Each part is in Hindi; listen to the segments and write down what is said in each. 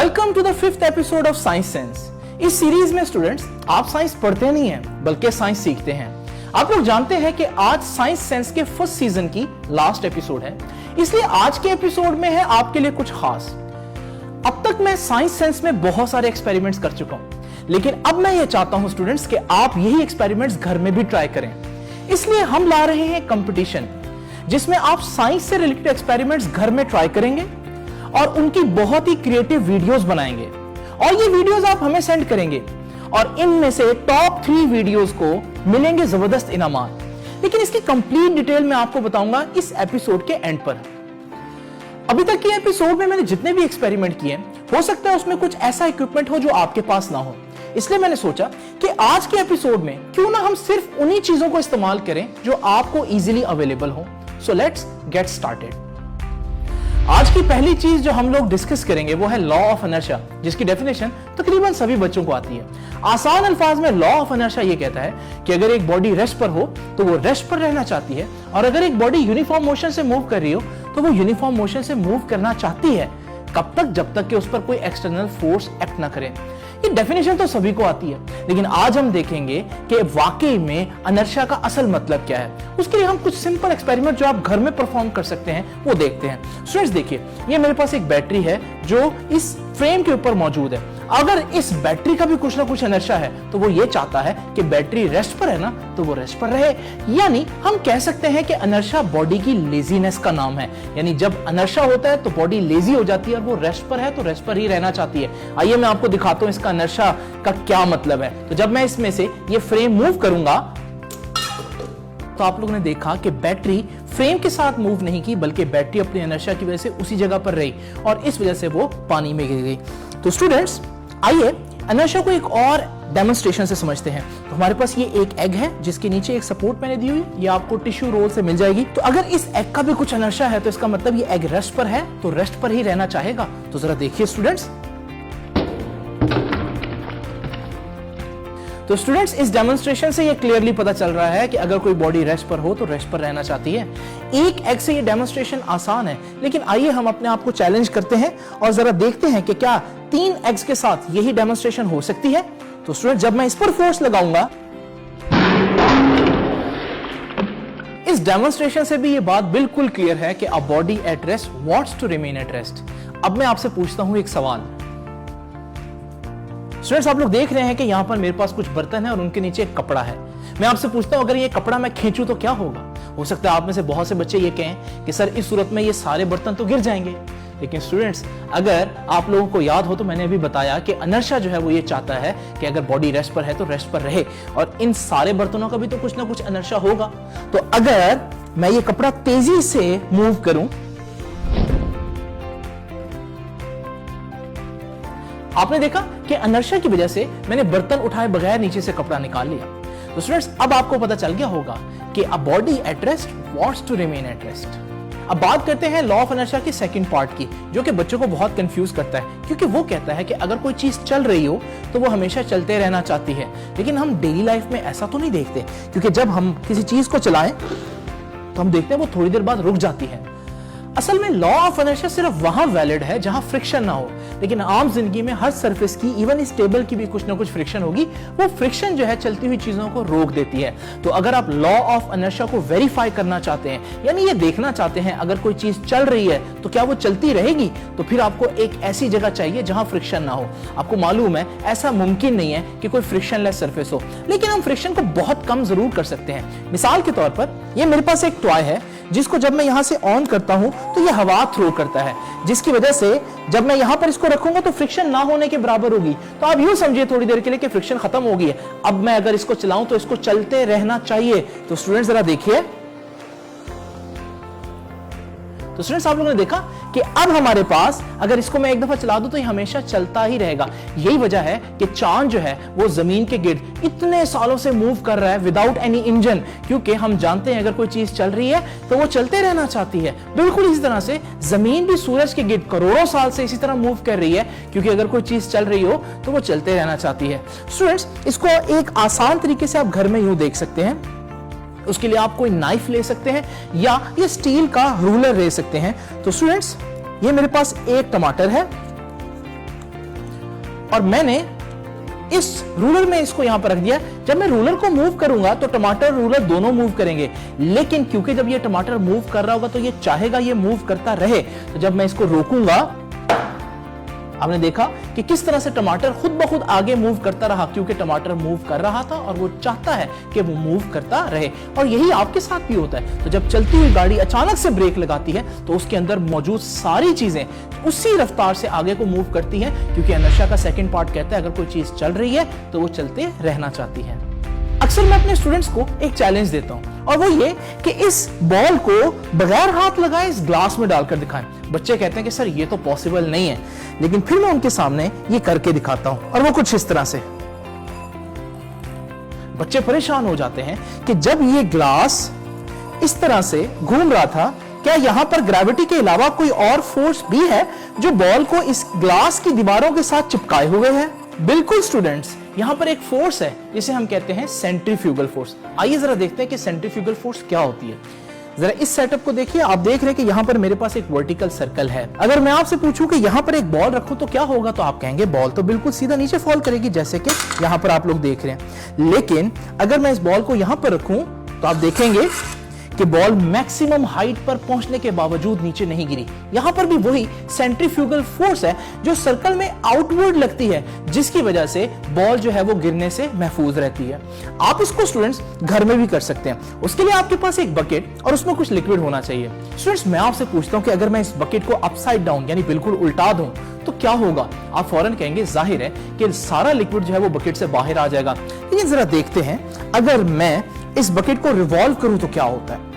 Welcome to the 5th episode of science sense. इस सीरीज में स्टूडेंट्स आप साइंस पढ़ते नहीं हैं बल्कि साइंस सीखते हैं। आप लोग जानते हैं कि आज साइंस सेंस के फर्स्ट सीजन की लास्ट एपिसोड है, इसलिए आज के एपिसोड में है आपके लिए कुछ खास। अब तक मैं साइंस सेंस में बहुत सारे एक्सपेरिमेंट्स कर चुका हूं, लेकिन अब मैं ये चाहता हूं स्टूडेंट्स कि आप यही एक्सपेरिमेंट्स घर में भी ट्राई करें। इसलिए हम ला रहे हैं कंपटीशन, जिसमें आप साइंस से रिलेटेड एक्सपेरिमेंट्स घर में ट्राई करेंगे और उनकी बहुत ही क्रिएटिव वीडियोस बनाएंगे और ये वीडियोस आप हमें सेंड करेंगे और इनमें से टॉप 3 वीडियोस को मिलेंगे जबरदस्त इनामात। लेकिन इसकी कंप्लीट डिटेल मैं आपको बताऊंगा इस एपिसोड के एंड पर। अभी तक के एपिसोड में मैंने जितने भी एक्सपेरिमेंट किए, हो सकता है उसमें कुछ ऐसा इक्विपमेंट हो जो आपके पास ना हो, इसलिए मैंने सोचा कि आज के एपिसोड में क्यों ना हम सिर्फ उन्हीं चीजों को इस्तेमाल करें जो आपको इजीली अवेलेबल हो। So let's get started. आज की पहली चीज जो हम लोग डिस्कस करेंगे वो है लॉ ऑफ इनर्शिया, जिसकी डेफिनेशन तकरीबन सभी बच्चों को आती है। आसान अल्फाज में लॉ ऑफ इनर्शिया ये कहता है कि अगर एक बॉडी रेस्ट पर हो तो वो रेस्ट पर रहना चाहती है, और अगर एक बॉडी यूनिफॉर्म मोशन से मूव कर रही हो तो वो यूनिफॉर्म मोशन से मूव करना चाहती है। कब तक? जब तक कि उस पर कोई एक्सटर्नल फोर्स एक्ट ना करे। ये डेफिनेशन तो सभी को आती है, लेकिन आज हम देखेंगे कि वाकई में इनर्शिया का असल मतलब क्या है। उसके लिए हम कुछ सिंपल एक्सपेरिमेंट जो आप घर में परफॉर्म कर सकते हैं वो देखते हैं। स्टूडेंट्स देखिए, ये मेरे पास एक बैटरी है जो इस फ्रेम के ऊपर मौजूद है। अगर इस बैटरी का भी कुछ ना कुछ इनर्शिया है तो वो ये चाहता है कि बैटरी रेस्ट पर है ना, तो वो रेस्ट पर रहे। यानी हम कह सकते हैं कि इनर्शिया बॉडी की लेजीनेस का नाम है। यानी जब इनर्शिया होता है तो बॉडी लेजी हो जाती है और वो रेस्ट पर है तो रेस्ट पर ही रहना चाहती है। आइए मैं आपको दिखाता हूं इसका इनर्शिया का क्या मतलब है। तो जब मैं इसमें से ये फ्रेम मूव करूंगा तो आप लोगों ने देखा कि बैटरी फ्रेम के साथ मूव नहीं की, बल्कि बैटरी अपनी इनर्शिया की वजह से उसी जगह पर रही और इस वजह से वो पानी में गिर गई। तो स्टूडेंट्स आइए इनर्शिया को एक और डेमोन्स्ट्रेशन से समझते हैं। तो हमारे पास ये एक एग है जिसके नीचे एक सपोर्ट मैंने दी हुई, ये आपको टिश्यू रोल से मिल जाएगी। तो अगर इस एग का भी कुछ इनर्शिया है तो इसका मतलब ये एग रेस्ट पर है तो रेस्ट पर ही रहना चाहेगा। तो जरा देखिए स्टूडेंट्स। तो स्टूडेंट्स इस डेमोन्स्ट्रेशन से ये क्लियरली पता चल रहा है कि अगर कोई बॉडी रेस्ट पर हो तो रेस्ट पर रहना चाहती है। एक एग से ये डेमोन्स्ट्रेशन आसान है, लेकिन आइए हम अपने आप को चैलेंज करते हैं और जरा देखते हैं कि क्या 3 एग्स के साथ यही डेमोन्स्ट्रेशन हो सकती है। तो स्टूडेंट जब मैं इस पर फोर्स लगाऊंगा, इस डेमोन्स्ट्रेशन से भी ये बात बिल्कुल क्लियर है कि a body at rest wants to remain at rest. अब मैं आपसे पूछता हूं एक सवाल। स्टूडेंट्स आप लोग देख रहे हैं कि यहां पर मेरे पास कुछ बर्तन है और उनके नीचे एक कपड़ा है। मैं आपसे पूछता हूं अगर ये कपड़ा मैं खींचूं तो क्या होगा? हो सकता है आप में से बहुत से बच्चे ये कहें कि सर इस सूरत में ये सारे बर्तन तो गिर जाएंगे। लेकिन स्टूडेंट्स अगर आप लोगों को याद हो तो मैंने अभी बताया कि इनर्शिया जो है वो ये चाहता है कि अगर बॉडी रेस्ट पर है तो रेस्ट पर रहे, और इन सारे बर्तनों का भी तो कुछ ना कुछ इनर्शिया होगा। तो अगर मैं ये कपड़ा तेजी से मूव करूं, आपने देखा कि इनर्शिया की वजह से मैंने बर्तन उठाए बगैर नीचे से कपड़ा निकाल लिया। तो स्टूडेंट्स अब आपको पता चल गया होगा कि a body at rest wants to remain at rest. अब बात करते हैं लॉ ऑफ इनर्शिया की सेकंड पार्ट की, जो कि बच्चों को बहुत कंफ्यूज करता है, क्योंकि वो कहता है कि अगर कोई चीज चल रही हो तो वो हमेशा चलते रहना चाहती है। लेकिन हम डेली लाइफ में ऐसा तो नहीं देखते, क्योंकि जब हम किसी चीज को चलाएं तो हम देखते हैं वो थोड़ी देर बाद रुक जाती है। असल में लॉ ऑफ इनर्शिया सिर्फ वहां वैलिड है जहां फ्रिक्शन ना हो, लेकिन आम जिंदगी में हर सरफेस की, इवन इस टेबल की भी कुछ ना कुछ फ्रिक्शन होगी। वो फ्रिक्शन जो है चलती हुई चीजों को रोक देती है। तो अगर आप लॉ ऑफ इनर्शिया को वेरीफाई करना चाहते हैं, यानी ये देखना चाहते हैं अगर कोई चीज चल रही है तो क्या वो चलती रहेगी, तो फिर आपको एक ऐसी जगह चाहिए जहां फ्रिक्शन ना हो। आपको मालूम है ऐसा मुमकिन नहीं है कि कोई फ्रिक्शनलेस सरफेस हो, लेकिन हम फ्रिक्शन को बहुत कम जरूर कर सकते हैं। मिसाल के तौर पर ये मेरे पास एक टॉय है जिसको जब मैं यहां से ऑन करता हूं तो ये हवा थ्रो करता है, जिसकी वजह से जब मैं यहां पर इसको रखूंगा तो फ्रिक्शन ना होने के बराबर होगी। तो आप यूं समझिए थोड़ी देर के लिए कि फ्रिक्शन खत्म हो गई है। अब मैं अगर इसको चलाऊं तो इसको चलते रहना चाहिए। तो स्टूडेंट्स जरा देखिए, तो स्टूडेंट्स आप लोगों ने देखा कि अब हमारे पास अगर इसको मैं एक दफा चला दूं तो ये हमेशा चलता ही रहेगा। यही वजह है कि चांद जो है वो जमीन के गिर्द इतने सालों से मूव कर रहा है विदाउट एनी इंजन, क्योंकि हम जानते हैं अगर कोई चीज चल रही है तो वो चलते रहना चाहती है। बिल्कुल इसी तरह से जमीन भी सूरज के गिर्द करोड़ों साल से इसी तरह मूव कर रही है, क्योंकि अगर कोई चीज चल रही हो तो वो चलते रहना चाहती है। स्टूडेंट्स इसको एक आसान तरीके से आप घर में यूं देख सकते हैं। उसके लिए आप कोई नाइफ ले सकते हैं या ये स्टील का रूलर ले सकते हैं। तो स्टूडेंट्स ये मेरे पास एक टमाटर है और मैंने इस रूलर में इसको यहां पर रख दिया। जब मैं रूलर को मूव करूंगा तो टमाटर रूलर दोनों मूव करेंगे, लेकिन क्योंकि जब ये टमाटर मूव कर रहा होगा तो ये चाहेगा ये मूव करता रहे। तो जब मैं इसको रोकूंगा, आपने देखा कि किस तरह से टमाटर खुद ब खुद आगे मूव करता रहा, क्योंकि टमाटर मूव कर रहा था और वो चाहता है कि वो मूव करता रहे। और यही आपके साथ भी होता है। तो जब चलती हुई गाड़ी अचानक से ब्रेक लगाती है तो उसके अंदर मौजूद सारी चीजें उसी रफ्तार से आगे को मूव करती है, क्योंकि इनर्शिया का सेकंड पार्ट कहता है अगर कोई चीज चल रही है तो वो चलते रहना चाहती है। अक्सर मैं अपने स्टूडेंट्स को एक चैलेंज देता हूं और वो ये कि इस बॉल को बगैर हाथ लगाए इस ग्लास में डालकर दिखाएं। बच्चे कहते हैं कि सर ये तो पॉसिबल नहीं है, लेकिन फिर मैं उनके सामने ये करके दिखाता हूं और वो कुछ इस तरह से। बच्चे परेशान हो जाते हैं कि जब ये ग्लास इस तरह से घूम रहा था, क्या यहां पर ग्रेविटी के अलावा कोई और फोर्स भी है जो बॉल को इस ग्लास की दीवारों के साथ चिपकाए हुए है? बिल्कुल स्टूडेंट्स, यहां पर एक फोर्स है जिसे हम कहते हैं सेंट्रीफ्यूगल फोर्स। आइए जरा देखते हैं कि सेंट्रीफ्यूगल फोर्स क्या होती है। जरा इस सेटअप को देखिए, आप देख रहे हैं कि यहां पर मेरे पास एक वर्टिकल सर्कल है। अगर मैं आपसे पूछूं कि यहां पर एक बॉल रखूं तो क्या होगा, तो आप कहेंगे बॉल तो बिल्कुल सीधा नीचे फॉल करेगी, जैसे कि यहां पर आप लोग देख रहे हैं। लेकिन अगर मैं इस बॉल को यहां पर रखूं तो आप देखेंगे कि बॉल मैक्सिमम हाइट पर पहुंचने के बावजूद नीचे नहीं गिरी। यहां पर भी वही सेंट्रीफ्यूगल फोर्स है जो सर्कल में आउटवर्ड लगती है, जिसकी वजह से बॉल जो है वो गिरने से महफूज रहती है। आप इसको स्टूडेंट्स घर में भी कर सकते हैं। उसके लिए आपके पास एक बकेट और उसमें कुछ लिक्विड होना चाहिए। स्टूडेंट्स, मैं आपसे पूछता हूं कि अगर मैं इस बकेट को अपसाइड डाउन यानी बिल्कुल उल्टा दूं तो क्या होगा? आप फौरन कहेंगे जाहिर है कि सारा लिक्विड जो है वो बकेट से बाहर आ जाएगा। लेकिन जरा देखते हैं, अगर मैं इस बकेट को रिवॉल्व करूं तो क्या होता है।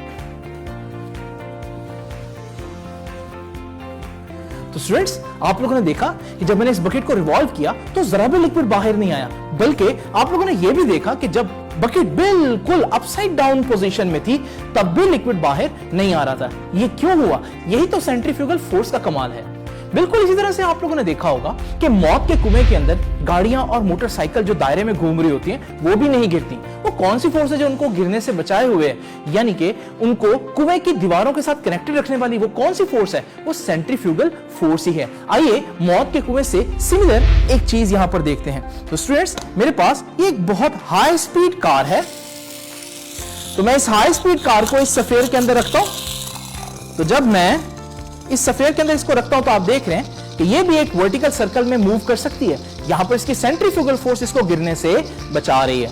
तो स्टूडेंट्स, आप लोगों ने देखा कि जब मैंने इस बकेट को रिवॉल्व किया तो जरा भी लिक्विड बाहर नहीं आया, बल्कि आप लोगों ने यह भी देखा कि जब बकेट बिल्कुल अपसाइड डाउन पोजीशन में थी तब भी लिक्विड बाहर नहीं आ रहा था। यह क्यों हुआ? यही तो सेंट्रीफ्यूगल फोर्स का कमाल है। बिल्कुल इसी तरह से आप लोगों ने देखा होगा कि मौत के कुएं के अंदर गाड़ियां और मोटरसाइकिल जो दायरे में घूम रही होती हैं वो भी नहीं गिरती। वो कौन सी फोर्स है जो उनको गिरने से बचाए हुए है, यानी कि उनको कुएं की दीवारों के साथ कनेक्टेड रखने वाली वो कौन सी फोर्स है? वो सेंट्रीफ्यूगल फोर्स ही है। आइए मौत के कुएं से सिमिलर एक चीज यहां पर देखते हैं। तो स्टूडेंट्स, मेरे पास ये एक बहुत हाई स्पीड कार है, तो मैं इस हाई स्पीड कार को इस सफेयर के अंदर रखता हूं। तो जब मैं इस सफेयर के अंदर इसको रखता हूं तो आप देख रहे हैं कि ये भी एक वर्टिकल सर्कल में मूव कर सकती है। यहां पर इसकी सेंट्रीफ्यूगल फोर्स इसको गिरने से बचा रही है।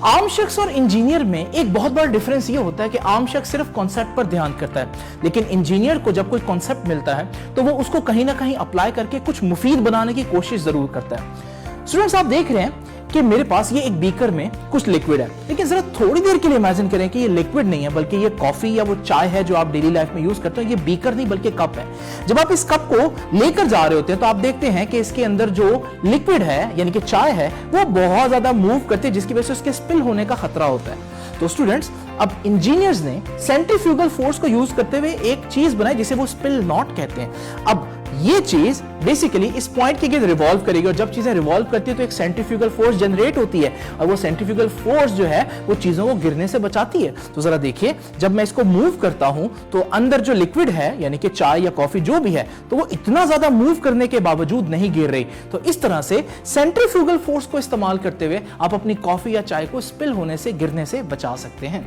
आम शख्स और इंजीनियर में एक बहुत बड़ा डिफरेंस ये होता है कि आम शख्स सिर्फ कॉन्सेप्ट पर ध्यान करता है, लेकिन इंजीनियर को जब कोई कॉन्सेप्ट मिलता है तो वो उसको कहीं ना कहीं अप्लाई करके कुछ मुफीद बनाने की कोशिश जरूर करता है। स्टूडेंट्स, आप देख रहे हैं कि मेरे पास ये एक बीकर में कुछ लिक्विड है, लेकिन जरा थोड़ी देर के लिए इमेजिन करें कि ये लिक्विड नहीं है बल्कि ये कॉफी या वो चाय है जो आप डेली लाइफ में यूज करते हो। ये बीकर नहीं बल्कि कप है। जब आप इस कप को लेकर जा रहे होते हैं तो आप देखते हैं कि इसके अंदर जो लिक्विड है यानी कि चाय है वो बहुत ज्यादा मूव करती है, जिसकी वजह से उसके स्पिल होने का खतरा होता है। तो स्टूडेंट्स, अब इंजीनियर्स ने सेंट्रीफ्यूगल फोर्स को यूज करते हुए एक चीज बनाई जिसे वो स्पिल नॉट कहते हैं। अब ये चीज बेसिकली इस पॉइंट के गिर्द रिवॉल्व करेगी और जब चीजें रिवॉल्व करती है तो एक सेंट्रीफ्यूगल फोर्स जनरेट होती है और वो सेंट्रीफ्यूगल फोर्स जो है वो चीजों को गिरने से बचाती है। तो जरा देखिए, जब मैं इसको मूव करता हूं तो अंदर जो लिक्विड है यानी कि चाय या कॉफी जो भी है तो वो इतना ज्यादा मूव करने के बावजूद नहीं गिर रही। तो इस तरह से सेंट्रीफ्यूगल फोर्स को इस्तेमाल करते हुए आप अपनी कॉफी या चाय को स्पिल होने से, गिरने से बचा सकते हैं।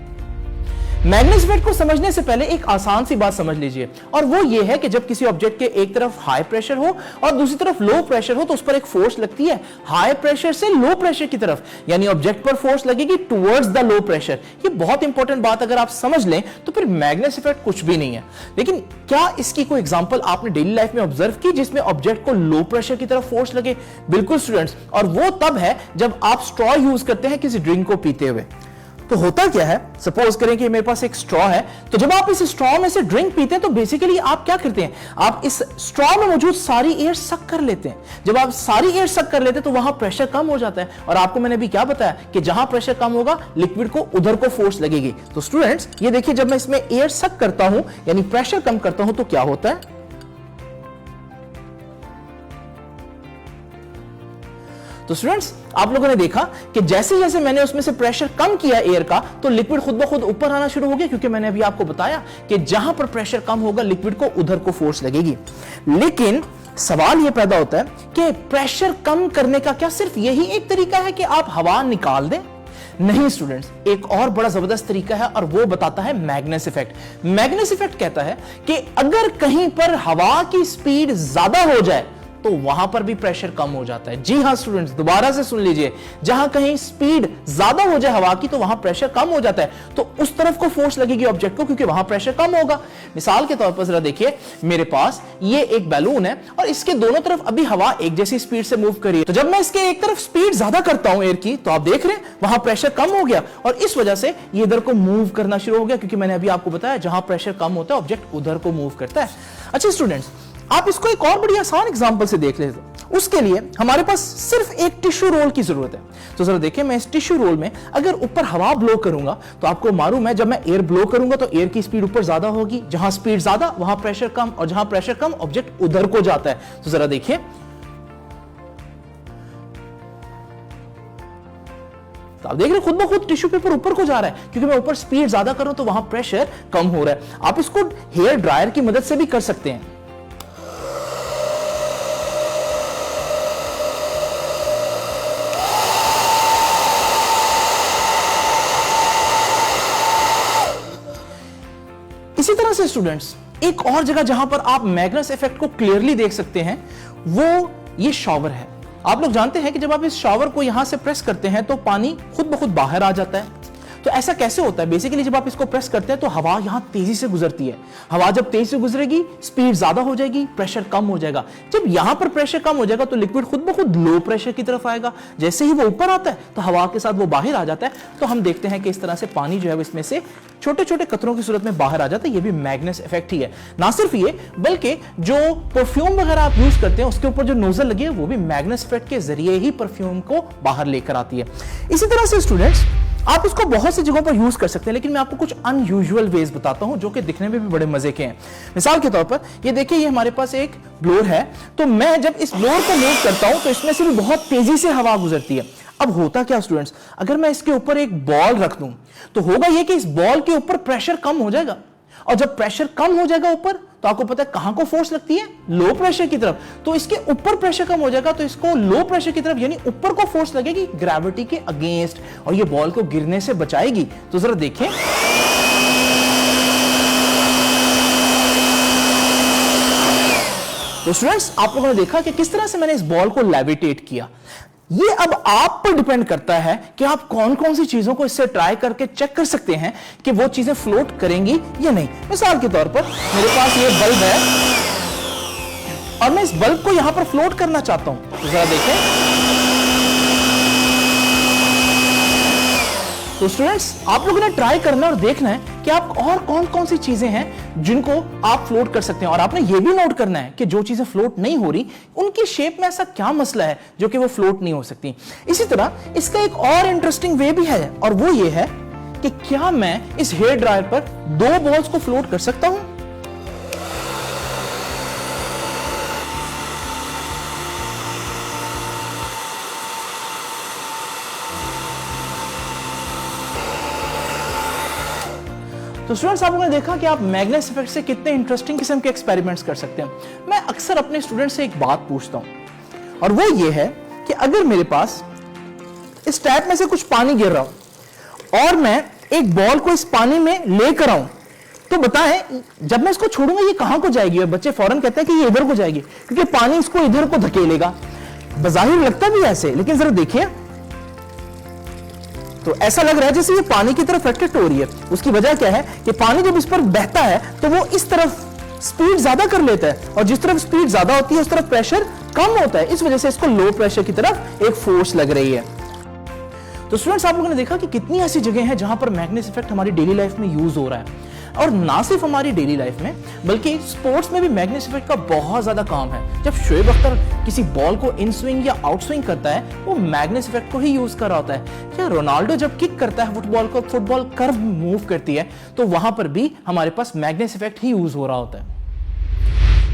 मैग्नेटिक इफेक्ट को समझने से पहले एक आसान सी बात समझ लीजिए, और वो ये है कि जब किसी ऑब्जेक्ट के एक तरफ हाई प्रेशर हो और दूसरी तरफ लो प्रेशर हो तो उस पर एक फोर्स लगती है हाई प्रेशर से लो प्रेशर की तरफ, यानी ऑब्जेक्ट पर फोर्स लगेगी टुवर्ड्स द लो प्रेशर। ये बहुत इंपॉर्टेंट बात अगर आप समझ लें तो फिर मैग्नेटिक इफेक्ट कुछ भी नहीं है। लेकिन क्या इसकी कोई एग्जांपल आपने डेली लाइफ में ऑब्जर्व की जिसमें ऑब्जेक्ट को लो प्रेशर की तरफ फोर्स लगे? बिल्कुल स्टूडेंट्स, और वो तब है जब आप स्ट्रॉ यूज करते हैं किसी ड्रिंक को पीते हुए। तो होता क्या है, सपोज करें कि मेरे पास एक स्ट्रॉ है, तो जब आप इस स्ट्रॉ में से ड्रिंक पीते हैं तो बेसिकली आप क्या करते हैं, आप इस स्ट्रॉ में मौजूद सारी एयर सक कर लेते हैं। जब आप सारी एयर सक कर लेते हैं तो वहां प्रेशर कम हो जाता है, और आपको मैंने भी क्या बताया कि जहां प्रेशर कम होगा लिक्विड को उधर को फोर्स लगेगी। तो स्टूडेंट्स, ये देखिए, जब मैं इसमें एयर सक करता हूं यानी प्रेशर कम करता हूं तो क्या होता है। तो स्टूडेंट्स, आप लोगों ने देखा कि जैसे जैसे मैंने उसमें से प्रेशर कम किया एयर का, तो लिक्विड खुद ब खुद ऊपर आना शुरू हो गया, क्योंकि मैंने अभी आपको बताया कि जहां पर प्रेशर कम होगा लिक्विड को उधर को फोर्स लगेगी। लेकिन सवाल यह पैदा होता है कि प्रेशर कम करने का क्या सिर्फ यही एक तरीका है कि आप हवा निकाल दें? नहीं स्टूडेंट्स, एक और बड़ा जबरदस्त तरीका है और वो बताता है मैग्नेस इफेक्ट। मैग्नेस इफेक्ट कहता है कि अगर कहीं पर हवा की स्पीड ज्यादा हो जाए तो वहां पर भी प्रेशर कम हो जाता है। जी हां स्टूडेंट्स, दोबारा से सुन लीजिए, जहां कहीं स्पीड ज्यादा हो जाए हवा की तो वहां प्रेशर कम हो जाता है, तो उस तरफ को फोर्स लगेगी ऑब्जेक्ट को, क्योंकि वहां प्रेशर कम होगा। मिसाल के तौर पर जरा देखिए, मेरे पास ये एक बैलून है और इसके दोनों तरफ अभी हवा एक जैसी स्पीड से मूव करी है। तो जब मैं इसके एक तरफ स्पीड ज्यादा करता हूं एयर की, तो आप देख रहे हैं वहां प्रेशर कम हो गया और इस वजह से ये इधर को मूव करना शुरू हो गया, क्योंकि मैंने अभी आपको बताया जहां प्रेशर कम होता है ऑब्जेक्ट उधर को मूव करता है। अच्छा स्टूडेंट्स, आप इसको एक और बड़ी आसान एग्जांपल से देख लेते हैं। उसके लिए हमारे पास सिर्फ एक टिश्यू रोल की जरूरत है। तो जरा देखिए, मैं इस टिश्यू रोल में अगर ऊपर हवा ब्लो करूंगा तो आपको मालूम है जब मैं एयर ब्लो करूंगा तो एयर की स्पीड ऊपर ज्यादा होगी, जहां स्पीड ज्यादा वहां प्रेशर कम, और जहां प्रेशर कम ऑब्जेक्ट उधर को जाता है। तो जरा देखिए, तो आप देख रहे हैं खुद ब खुद टिश्यू पेपर ऊपर को जा रहा है, क्योंकि मैं ऊपर स्पीड ज्यादा करूं तो वहां प्रेशर कम हो रहा है। आप इसको हेयर ड्रायर की मदद से भी कर सकते हैं। इसी तरह से स्टूडेंट्स, एक और जगह जहां पर आप मैग्नेस इफेक्ट को क्लियरली देख सकते हैं वो ये शॉवर है। आप लोग जानते हैं कि जब आप इस शॉवर को यहां से प्रेस करते हैं तो पानी खुद ब खुद बाहर आ जाता है। तो ऐसा कैसे होता है? बेसिकली जब आप इसको प्रेस करते हैं तो हवा यहां तेजी से गुजरती है। हवा जब तेजी से गुजरेगी स्पीड ज्यादा हो जाएगी, प्रेशर कम हो जाएगा। जब यहां पर प्रेशर कम हो जाएगा तो लिक्विड खुद ब खुद लो प्रेशर की तरफ आएगा। जैसे ही वो ऊपर आता है तो हवा के साथ वो बाहर आ जाता है। तो हम देखते हैं कि इस तरह से पानी जो है इसमें से छोटे छोटे कतरों की सूरत में बाहर आ जाता है। ये भी मैग्नेस इफेक्ट ही है। ना सिर्फ ये, बल्कि जो परफ्यूम वगैरह आप यूज करते हैं उसके ऊपर जो नोजल लगी है वो भी मैग्नेस इफेक्ट के जरिए ही परफ्यूम को बाहर लेकर आती है। इसी तरह से स्टूडेंट्स, आप इसको बहुत सी जगहों पर यूज कर सकते हैं, लेकिन मैं आपको कुछ अनयूजुअल वेज बताता हूं जो कि दिखने में भी बड़े मजे के हैं। मिसाल के तौर पर ये देखिए, ये हमारे पास एक ब्लोअर है। तो मैं जब इस ब्लोअर को मूव करता हूं तो इसमें से भी बहुत तेजी से हवा गुजरती है। अब होता क्या स्टूडेंट्स, अगर मैं इसके ऊपर एक बॉल रख दूं तो होगा ये कि इस बॉल के ऊपर प्रेशर कम हो जाएगा, और जब प्रेशर कम हो जाएगा ऊपर तो आपको पता है कहां को फोर्स लगती है? लो प्रेशर की तरफ। तो इसके ऊपर प्रेशर कम हो जाएगा तो इसको लो प्रेशर की तरफ यानी ऊपर को फोर्स लगेगी ग्रेविटी के अगेंस्ट, और ये बॉल को गिरने से बचाएगी। तो जरा देखें, तो स्टूडेंट्स, आप लोगों ने देखा कि किस तरह से मैंने इस बॉल को लेविटेट किया। ये अब आप पर डिपेंड करता है कि आप कौन कौन सी चीजों को इससे ट्राई करके चेक कर सकते हैं कि वो चीजें फ्लोट करेंगी या नहीं। मिसाल के तौर पर मेरे पास ये बल्ब है और मैं इस बल्ब को यहां पर फ्लोट करना चाहता हूं। तो जरा देखें, तो स्टूडेंट्स, आप लोगों ने ट्राई करना और देखना है कि आप और कौन कौन सी चीजें हैं जिनको आप फ्लोट कर सकते हैं। और आपने ये भी नोट करना है कि जो चीजें फ्लोट नहीं हो रही उनकी शेप में ऐसा क्या मसला है जो कि वो फ्लोट नहीं हो सकती। इसी तरह इसका एक और इंटरेस्टिंग वे भी है, और वो ये है कि क्या मैं इस हेयर ड्रायर पर दो बॉल्स को फ्लोट कर सकता हूं? तो स्टूडेंट्स, आप लोगों ने देखा कि आप मैग्नेस इफेक्ट से कितने इंटरेस्टिंग किस्म के एक्सपेरिमेंट्स कर सकते हैं। मैं अक्सर अपने स्टूडेंट से एक बात पूछता हूं, और वो ये है कि अगर मेरे पास इस टैप में से कुछ पानी गिर रहा हो और मैं एक बॉल को इस पानी में लेकर आऊं, तो बताएं जब मैं इसको छोड़ूंगा ये कहां को जाएगी? और बच्चे फौरन कहते हैं कि ये इधर को जाएगी, क्योंकि पानी इसको इधर को धकेलेगा। बज़ाहिर लगता भी ऐसे, लेकिन जरा देखिए, तो ऐसा लग रहा है जैसे ये पानी की तरफ अट्रैक्ट हो रही है। उसकी वजह क्या है कि पानी जब इस पर बहता है तो वो इस तरफ स्पीड ज्यादा कर लेता है, और जिस तरफ स्पीड ज्यादा होती है उस तरफ प्रेशर कम होता है। इस वजह से इसको लो प्रेशर की तरफ एक फोर्स लग रही है। तो स्टूडेंट्स, आप लोगों ने देखा कि कितनी ऐसी जगह हैं जहां पर मैग्नेस इफेक्ट हमारी डेली लाइफ में यूज हो रहा है, और ना सिर्फ हमारी डेली लाइफ में बल्कि स्पोर्ट्स में भी मैग्नेस इफेक्ट का बहुत ज्यादा काम है। जब शोएब अख्तर किसी बॉल को इन स्विंग या आउट स्विंग करता है वो मैग्नेस इफेक्ट को ही यूज कर रहा होता है। या रोनाल्डो जब किक करता है फुटबॉल को, फुटबॉल कर्व मूव करती है, तो वहां पर भी हमारे पास मैग्नेस इफेक्ट ही यूज हो रहा होता है।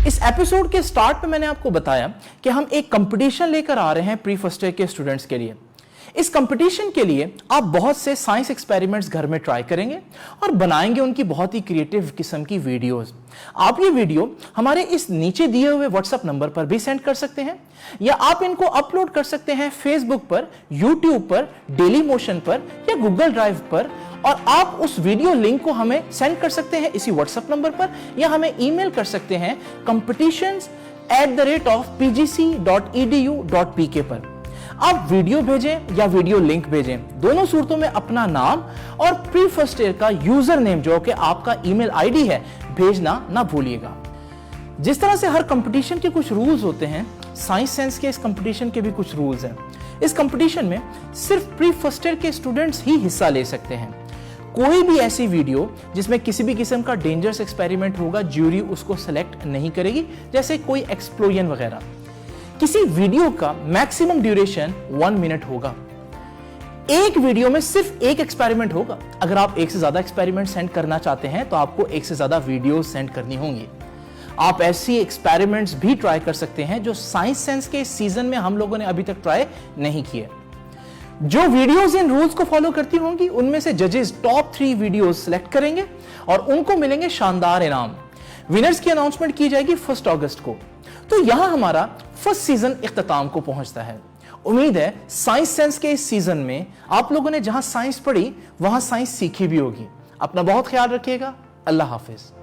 इस एपिसोड के स्टार्ट में मैंने आपको बताया कि हम एक कंपटीशन लेकर आ रहे हैं प्री फर्स्ट ईयर के स्टूडेंट्स के लिए। इस कंपटीशन के लिए आप बहुत से साइंस एक्सपेरिमेंट्स घर में ट्राई करेंगे और बनाएंगे उनकी बहुत ही क्रिएटिव किस्म की वीडियोस। आप ये वीडियो हमारे इस नीचे दिए हुए व्हाट्सएप नंबर पर भी सेंड कर सकते हैं या आप इनको अपलोड कर सकते हैं फेसबुक पर, यूट्यूब पर, डेली मोशन पर या गूगल ड्राइव पर, और आप उस वीडियो लिंक को हमें सेंड कर सकते हैं इसी व्हाट्सएप नंबर पर या हमें ईमेल कर सकते हैं competitions@pgc.edu.pk पर। आप वीडियो भेजें या वीडियो लिंक भेजें, दोनों सूरतों में अपना नाम और प्री फर्स्ट ईयर का यूजर नेम जो कि आपका ईमेल आईडी है भेजना ना भूलिएगा। जिस तरह से हर कंपटीशन के कुछ रूल्स होते हैं, साइंस सेंस के इस कंपटीशन के भी कुछ रूल्स हैं। इस कंपटीशन में सिर्फ प्री फर्स्ट ईयर के स्टूडेंट्स ही हिस्सा ले सकते हैं। कोई भी ऐसी वीडियो जिसमें किसी भी किस्म का डेंजरस एक्सपेरिमेंट होगा, ज्यूरी उसको सेलेक्ट नहीं करेगी, जैसे कोई एक्सप्लोजन वगैरह। किसी वीडियो का मैक्सिमम ड्यूरेशन 1 मिनट होगा। एक वीडियो में सिर्फ एक एक्सपेरिमेंट होगा। अगर आप एक से ज्यादा एक्सपेरिमेंट सेंड करना चाहते हैं तो आपको एक से ज्यादा वीडियो सेंड करनी होंगी। आप ऐसी एक्सपेरिमेंट्स भी ट्राई कर सकते हैं जो साइंस सेंस के सीजन में हम लोगों ने अभी तक ट्राई नहीं किए। जो वीडियोस इन रूल्स को फॉलो करती होंगी उनमें से जजेस टॉप 3 वीडियोस सिलेक्ट करेंगे और उनको मिलेंगे शानदार इनाम। विनर्स की अनाउंसमेंट की जाएगी 1 अगस्त को। तो यहां हमारा फर्स्ट सीजन इख्तिताम को पहुंचता है। उम्मीद है साइंस सेंस के इस सीजन में आप लोगों ने जहां साइंस पढ़ी वहां साइंस सीखी भी होगी। अपना बहुत ख्याल रखिएगा। अल्लाह हाफिज।